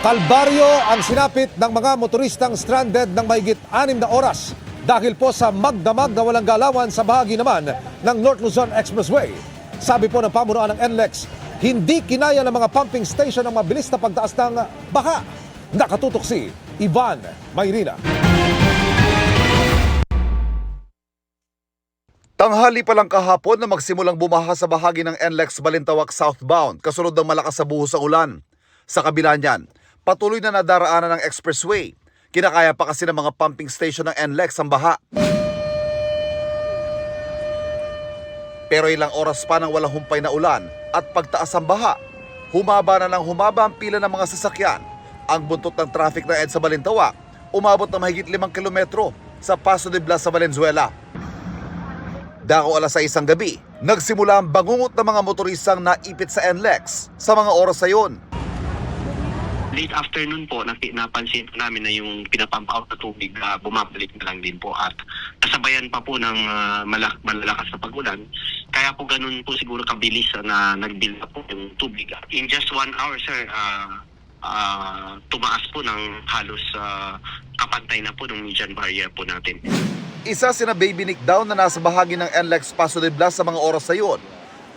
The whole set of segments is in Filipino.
Kalbaryo ang sinapit ng mga motoristang stranded ng mahigit 6 na oras dahil po sa magdamag na walang galawan sa bahagi naman ng North Luzon Expressway. Sabi po ng pamunuan ng NLEX, hindi kinaya ng mga pumping station ang mabilis na pagtaas ng baha. Nakatutok si Ivan Mayrina. Tanghali pa lang kahapon na magsimulang bumaha sa bahagi ng NLEX Balintawak southbound kasunod ng malakas na buhos ng ulan. Sa kabila niyan, patuloy na nadaraanan ng expressway. Kinakaya pa kasi ng mga pumping station ng NLEX ang baha. Pero ilang oras pa nang walang humpay na ulan at pagtaas ang baha, humaba na ng humaba ang pila ng mga sasakyan. Ang buntot ng traffic ng EDSA Balintawak umabot na mahigit 5 kilometro sa Paso de Blas sa Valenzuela. Dako alas 6 ang gabi, nagsimula ang bangungot ng mga motoristang naipit sa NLEX sa mga oras na yun. Late afternoon po, napansin po namin na yung pinapump out na tubig bumabalik na lang din po at kasabayan pa po ng malalakas na pag-ulan. Kaya po ganun po siguro kabilis na nag-build up po yung tubig. In just 1 hour, sir, tumaas po ng halos kapantay na po ng median barrier po natin. Isa sina Baby Nick Down na nasa bahagi ng NLEX Paso de Blas sa mga oras na yun.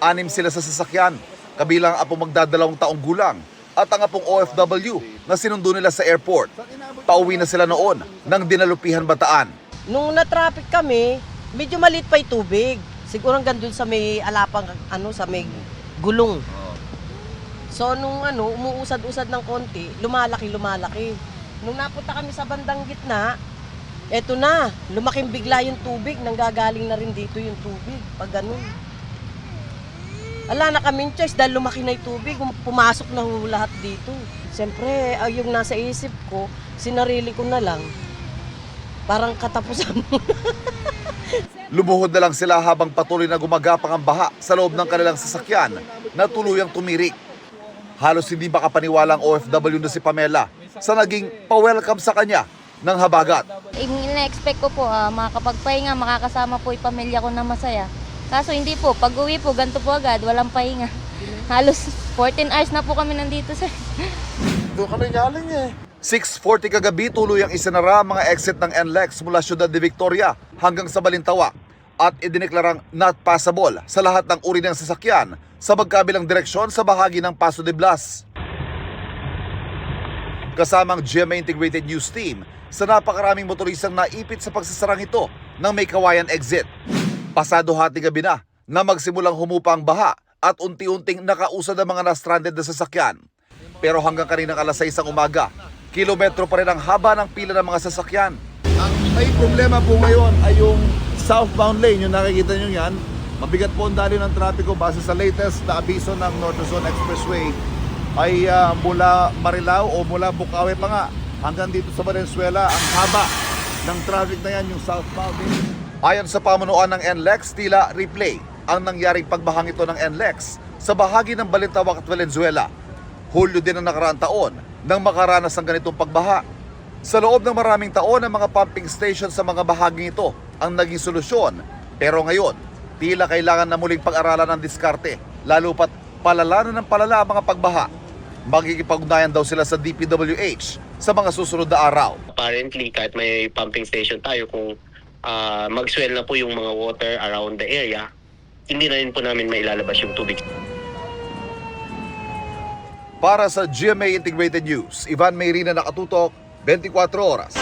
6 sila sa sasakyan, kabilang ang apong magdadalawang taong gulang at ang apong OFW na sinundo nila sa airport. Pauwi na sila noon ng Dinalupihan, Bataan. Nung na-traffic kami, medyo maliit pa yung tubig. Siguro hanggang dun sa may alapang, sa may gulong. So nung umuusad-usad ng konti, lumalaki. Nung napunta kami sa bandang gitna, eto na, lumaking bigla yung tubig, nanggagaling na rin dito yung tubig, pag ganun. Ala na kaming choice dahil lumaki na yung tubig, pumasok na lahat dito. Siyempre, yung nasa isip ko, sinarili ko na lang, parang katapusan mo. Lumuhod na lang sila habang patuloy na gumagapang ang baha sa loob ng kanilang sasakyan na tuluyang tumirik. Halos hindi makapaniwala ang OFW na si Pamela sa naging pa-welcome sa kanya ng habagat. Ina-expect ko po makakapagpahinga, makakasama po yung pamilya ko na masaya. Kaso hindi po, pag-uwi po, ganito po agad, walang pahinga. Halos 14 hours na po kami nandito, sir. Doon kami galing 6:40 kagabi tuluyang isinara ang mga exit ng NLEX mula Ciudad de Victoria hanggang sa Balintawak at idineklarang not passable sa lahat ng uri ng sasakyan sa magkabilang direksyon sa bahagi ng Paso de Blas. Kasamang GMA Integrated News Team sa napakaraming motoristang naipit sa pagsasarang ito ng may kawayan exit. Pasado hating gabi na magsimulang humupa ang baha at unti-unting nakausad ang mga na-stranded na sasakyan. Pero hanggang kaninang alas 6 ang umaga, kilometro pa rin ang haba ng pila ng mga sasakyan. Ang may problema po ngayon ay yung southbound lane, yung nakikita nyo yan. Mabigat po ang dali ng trapiko base sa latest na abiso ng North Luzon Expressway ay mula Marilao o mula Bukawi pa nga hanggang dito sa Valenzuela. Ang haba ng traffic na yan, yung southbound lane. Ayon sa pamunuan ng NLEX, tila replay ang nangyaring pagbahang ito ng NLEX sa bahagi ng Balintawak at Valenzuela. Hulyo din ang nakaraang taon nang makaranas ng ganitong pagbaha. Sa loob ng maraming taon, ang mga pumping station sa mga bahaging ito ang naging solusyon. Pero ngayon, tila kailangan na muling pag-aralan ng diskarte, lalo pat palala na ng palala ang mga pagbaha. Magkikipag-ugnayan daw sila sa DPWH sa mga susunod na araw. Apparently, kahit may pumping station tayo, kung mag-swell na po yung mga water around the area, hindi na rin po namin mailalabas yung tubig. Para sa GMA Integrated News, Ivan Mayrina, nakatutok, 24 oras.